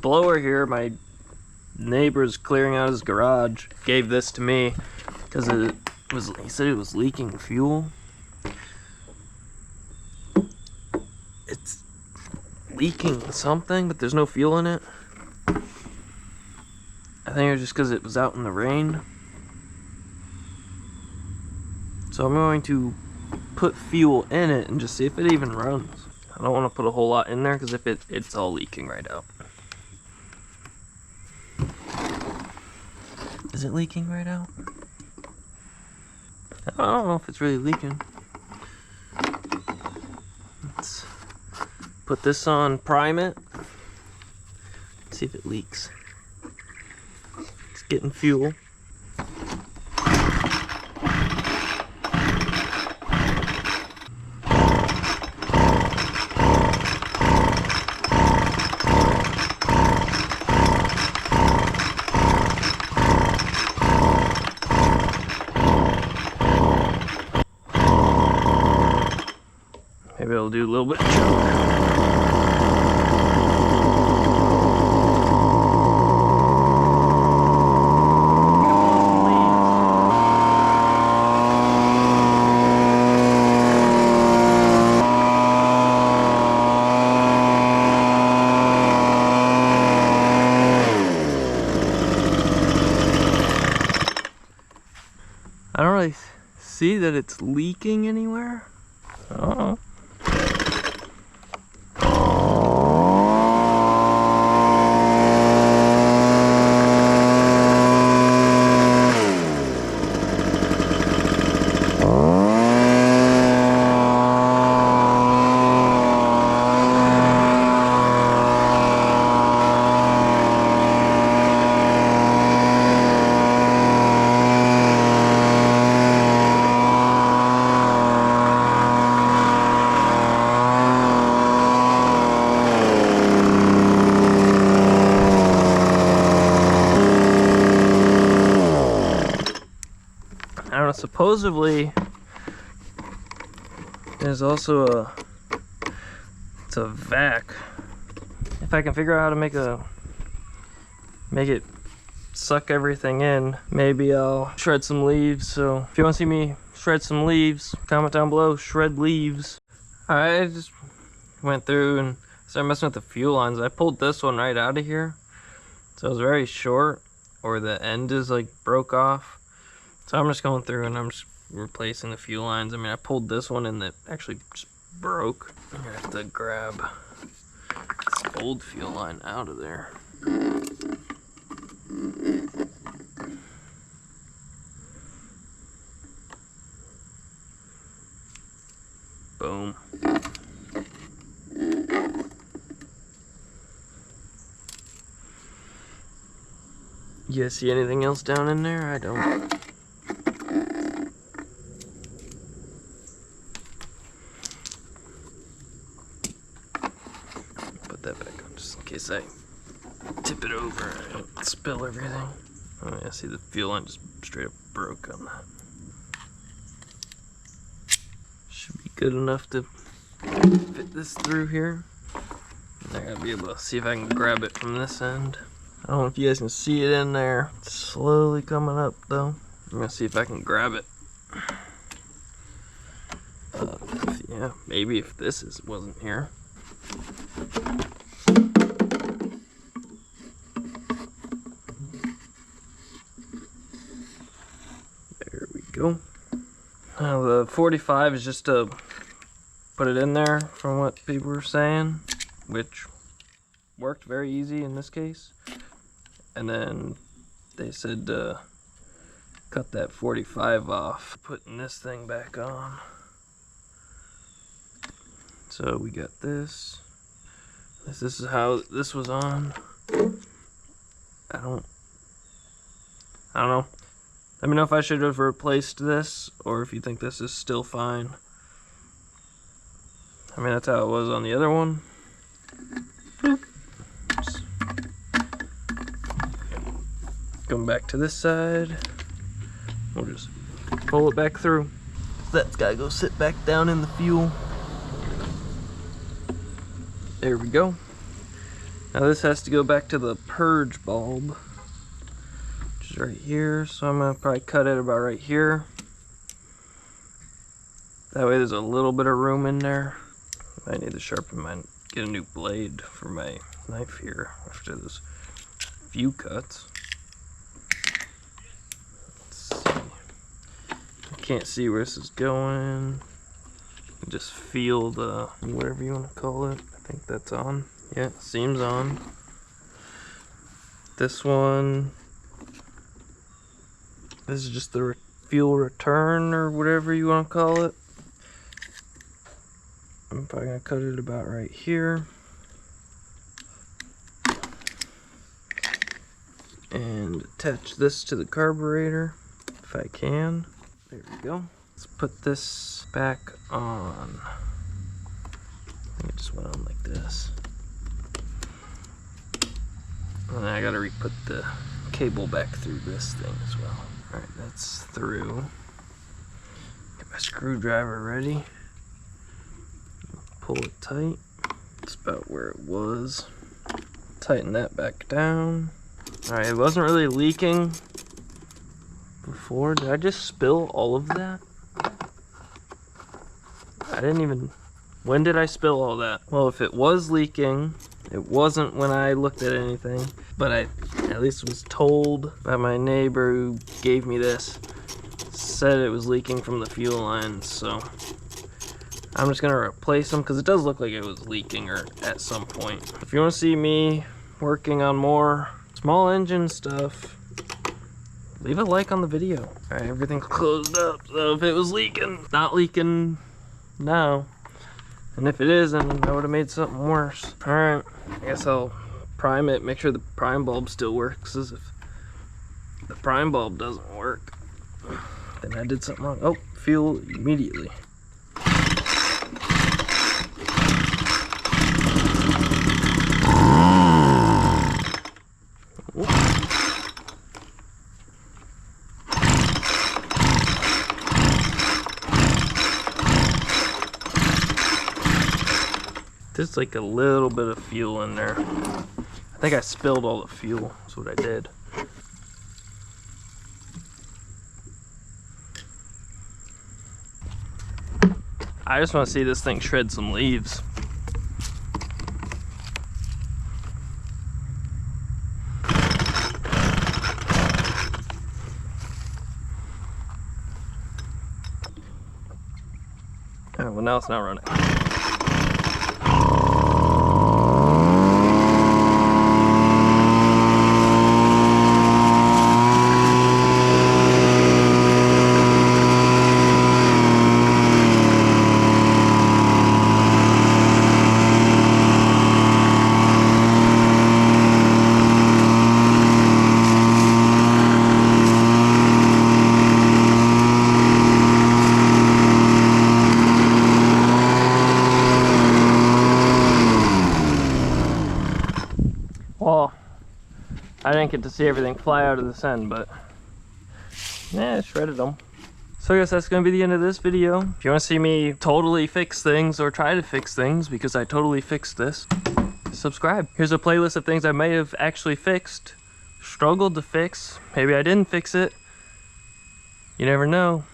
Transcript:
blower here, my neighbor's clearing out his garage, gave this to me because he said it was leaking fuel. It's leaking something, but there's no fuel in it. I think it was just because it was out in the rain. So I'm going to put fuel in it and just see if it even runs. I don't want to put a whole lot in there because if it's all leaking right out. Is it leaking right out? I don't know if it's really leaking. Let's put this on, prime it. See if it leaks. It's getting fuel. Maybe I'll do a little bit of choke. I don't really see that it's leaking anywhere. Uh-oh. I don't know, supposedly there's also it's a vac. If I can figure out how to make it suck everything in, maybe I'll shred some leaves. So if you want to see me shred some leaves, comment down below, shred leaves. Alright, I just went through and started messing with the fuel lines. I pulled this one right out of here. So it was very short, or the end is like broke off. So I'm just going through and I'm just replacing the fuel lines. I mean, I pulled this one and it actually just broke. I'm gonna have to grab this old fuel line out of there. Boom. You guys see anything else down in there? I don't. Put that back on just in case I tip it over and I don't spill everything. Oh yeah, see the fuel line just straight up broke on that. Should be good enough to fit this through here. And I gotta be able to see if I can grab it from this end. I don't know if you guys can see it in there. It's slowly coming up though. I'm gonna see if I can grab it. Yeah, maybe if this wasn't here. There we go. Now the 45 is just to put it in there from what people were saying, which worked very easy in this case. And then they said cut that 45 off, putting this thing back on. So we got this. This is how this was on. I don't know. Let me know if I should have replaced this or if you think this is still fine. I mean, that's how it was on the other one. Going back to this side. We'll just pull it back through. That's gotta go sit back down in the fuel. There we go. Now this has to go back to the purge bulb, which is right here. So I'm gonna probably cut it about right here. That way there's a little bit of room in there. I need to sharpen my, get a new blade for my knife here after this few cuts. Let's see. I can't see where this is going. Just feel the, whatever you want to call it. I think that's on. Yeah, it seems on. This one, this is just the fuel return or whatever you want to call it. I'm probably gonna cut it about right here. And attach this to the carburetor if I can. There we go. Let's put this back on. I think it just went on like this. And then I gotta re-put the cable back through this thing as well. Alright, that's through. Get my screwdriver ready. Pull it tight. It's about where it was. Tighten that back down. Alright, it wasn't really leaking before. Did I just spill all of that? I didn't even... When did I spill all that? Well, if it was leaking, it wasn't when I looked at anything, but I at least was told by my neighbor who gave me this. Said it was leaking from the fuel lines, so I'm just gonna replace them because it does look like it was leaking or at some point. If you want to see me working on more small engine stuff, leave a like on the video. Alright, everything's closed up, so if it was leaking, not leaking now. And if it isn't, I would have made something worse. Alright, I guess I'll prime it, make sure the prime bulb still works, because if the prime bulb doesn't work, then I did something wrong. Oh, fuel immediately. There's like a little bit of fuel in there. I think I spilled all the fuel, that's what I did. I just want to see this thing shred some leaves. Alright, well now it's not running. Well, I didn't get to see everything fly out of this end, but yeah, I shredded them. So I guess that's going to be the end of this video. If you want to see me totally fix things or try to fix things, because I totally fixed this, subscribe. Here's a playlist of things I may have actually fixed, struggled to fix. Maybe I didn't fix it. You never know.